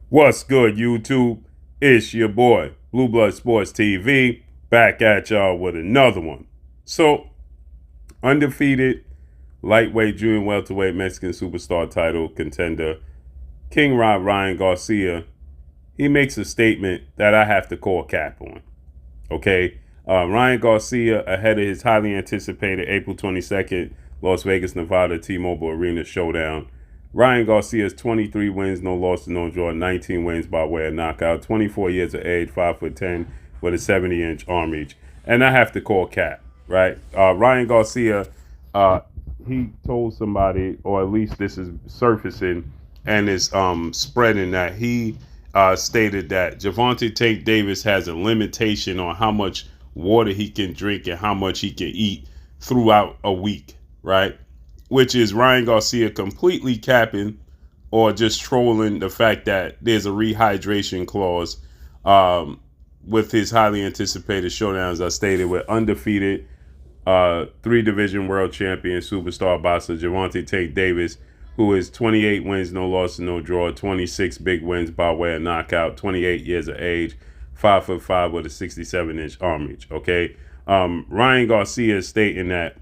What's good, YouTube? It's your boy, Blue Blood Sports TV, back at y'all with another one. So, undefeated lightweight, junior welterweight Mexican superstar title contender, King Ryan Garcia, he makes a statement that I have to call cap on. Okay, Ryan Garcia, ahead of his highly anticipated April 22nd Las Vegas, Nevada T-Mobile Arena showdown. Ryan Garcia's 23 wins, no loss, no draw, 19 wins by way of knockout, 24 years of age, 5'10", with a 70-inch arm reach. And I have to call cap, right? Ryan Garcia, uh, he told somebody, or at least this is surfacing and is spreading, that he stated that Gervonta Tank Davis has a limitation on how much water he can drink and how much he can eat throughout a week, right? Which is Ryan Garcia completely capping or just trolling the fact that there's a rehydration clause with his highly anticipated showdowns. I stated with undefeated 3-division world champion superstar boxer Gervonta Tank Davis, who is 28 wins, no loss, no draw, 26 big wins by way of knockout, 28 years of age, 5'5" with a 67-inch arm reach. Okay, Ryan Garcia is stating that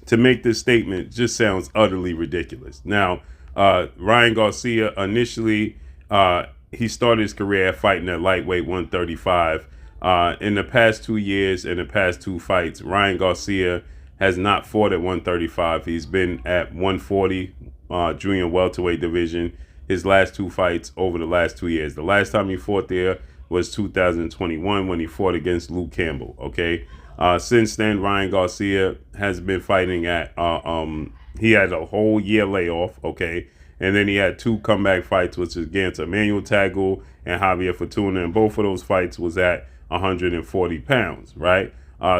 to make this statement just sounds utterly ridiculous. Now, Ryan Garcia initially he started his career fighting at lightweight 135. In the past 2 years, in the past two fights, Ryan Garcia has not fought at 135. He's been at 140 junior welterweight division. His last two fights over the last 2 years. The last time he fought there was 2021 when he fought against Luke Campbell. Okay. Since then, Ryan Garcia has been fighting at. He had a whole year layoff. Okay. And then he had two comeback fights, which is against Emmanuel Tagle and Javier Fortuna. And both of those fights was at 140 pounds, right?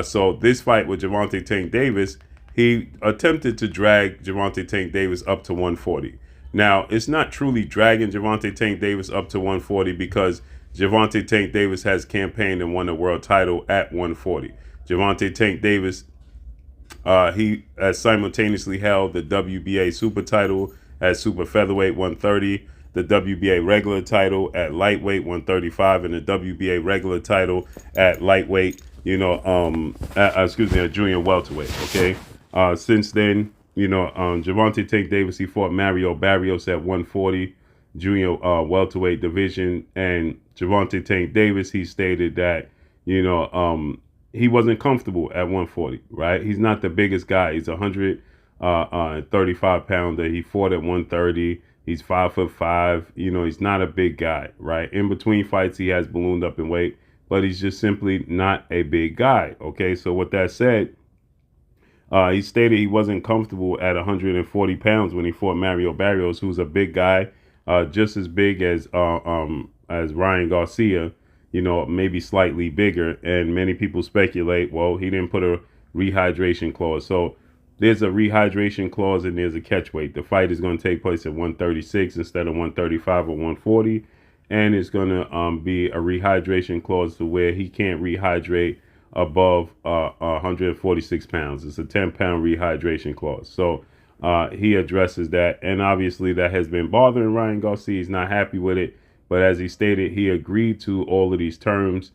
So this fight with Gervonta Tank Davis, he attempted to drag Gervonta Tank Davis up to 140. Now, it's not truly dragging Gervonta Tank Davis up to 140 because Gervonta Tank Davis has campaigned and won the world title at 140. Gervonta Tank Davis, he has simultaneously held the WBA super title at super featherweight 130, the WBA regular title at lightweight 135, and the WBA regular title at lightweight, a junior welterweight. Okay. Since then, Gervonta Tank Davis, he fought Mario Barrios at 140 junior welterweight division, and Gervonta Tank Davis, he stated that he wasn't comfortable at 140. Right, he's not the biggest guy. He's 135 pounder. He fought at 130. He's 5'5". He's not a big guy. Right, in between fights, he has ballooned up in weight, but he's just simply not a big guy. Okay, so with that said, he stated he wasn't comfortable at 140 pounds when he fought Mario Barrios, who's a big guy, just as big as Ryan Garcia, maybe slightly bigger. And many people speculate, well, he didn't put a rehydration clause. So there's a rehydration clause and there's a catch weight. The fight is going to take place at 136 instead of 135 or 140. And it's going to be a rehydration clause to where he can't rehydrate above 146 pounds. It's a 10-pound rehydration clause. So he addresses that. And obviously that has been bothering Ryan Garcia. He's not happy with it. But as he stated, he agreed to all of these terms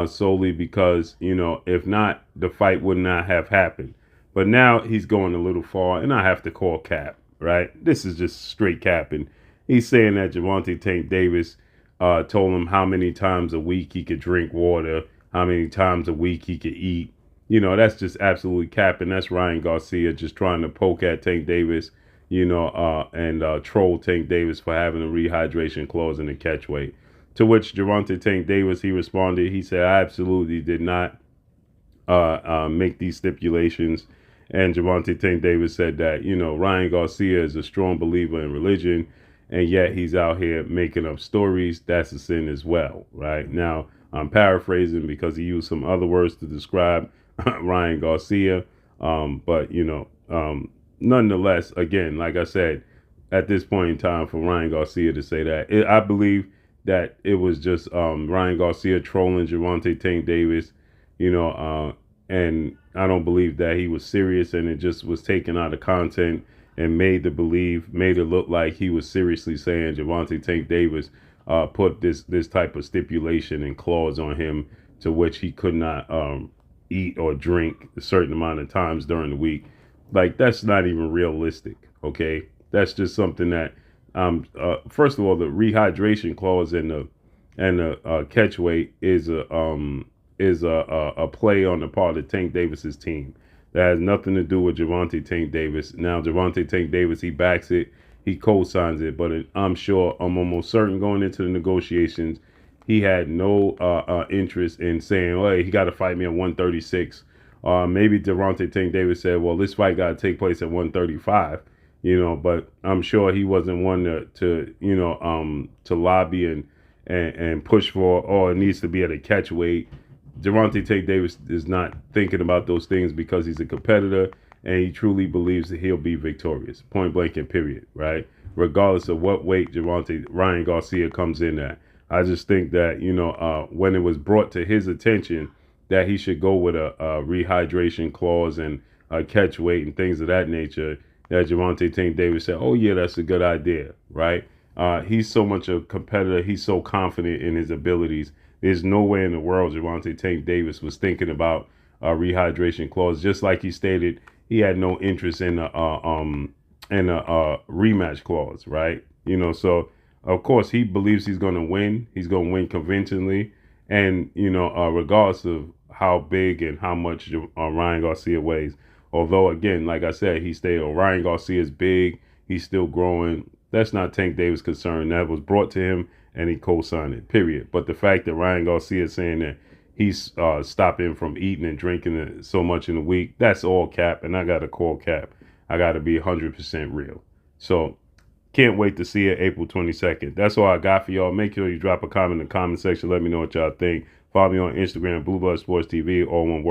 solely because, if not, the fight would not have happened. But now he's going a little far, and I have to call cap, right? This is just straight capping. He's saying that Gervonta Tank Davis told him how many times a week he could drink water, how many times a week he could eat. That's just absolutely capping. That's Ryan Garcia just trying to poke at Tank Davis, and troll Tank Davis for having a rehydration clause in the catch weight. To which Gervonta Tank Davis, he responded, he said, I absolutely did not make these stipulations. And Gervonta Tank Davis said that, Ryan Garcia is a strong believer in religion, and yet he's out here making up stories. That's a sin as well, right? Now, I'm paraphrasing because he used some other words to describe Ryan Garcia. But nonetheless, again, like I said, at this point in time for Ryan Garcia to say that, I believe that it was just Ryan Garcia trolling Gervonta Tank Davis, and I don't believe that he was serious, and it just was taken out of content and made it look like he was seriously saying Gervonta Tank Davis put this type of stipulation and clause on him to which he could not eat or drink a certain amount of times during the week. Like, that's not even realistic. Okay, that's just something that first of all, the rehydration clause and the catch weight is a play on the part of Tank Davis's team. That has nothing to do with Gervonta Tank Davis. Now, Gervonta Tank Davis, he backs it, he co-signs it, but I'm sure, I'm almost certain going into the negotiations, he had no interest in saying, "Oh, hey, he got to fight me at 136." Maybe Gervonta Tank Davis said, "Well, this fight got to take place at 135." But I'm sure he wasn't one to lobby and push for, oh, it needs to be at a catch weight. Gervonta Tank Davis is not thinking about those things because he's a competitor and he truly believes that he'll be victorious, point blank and period, right? Regardless of what weight Ryan Garcia comes in at. I just think that, when it was brought to his attention that he should go with a rehydration clause and a catch weight and things of that nature, that Gervonta Tank Davis said, "Oh yeah, that's a good idea," right? He's so much a competitor. He's so confident in his abilities. There's no way in the world Gervonta Tank Davis was thinking about a rehydration clause. Just like he stated, he had no interest in a rematch clause, right? So of course he believes he's going to win. He's going to win convincingly, and regardless of how big and how much Ryan Garcia weighs. Although, again, like I said, he stated, Ryan Garcia is big. He's still growing. That's not Tank Davis' concern. That was brought to him, and he co-signed it, period. But the fact that Ryan Garcia is saying that he's stopping from eating and drinking so much in a week, that's all cap, and I got to call cap. I got to be 100% real. So can't wait to see it April 22nd. That's all I got for y'all. Make sure you drop a comment in the comment section. Let me know what y'all think. Follow me on Instagram, Blue Blood Sports TV, all one word.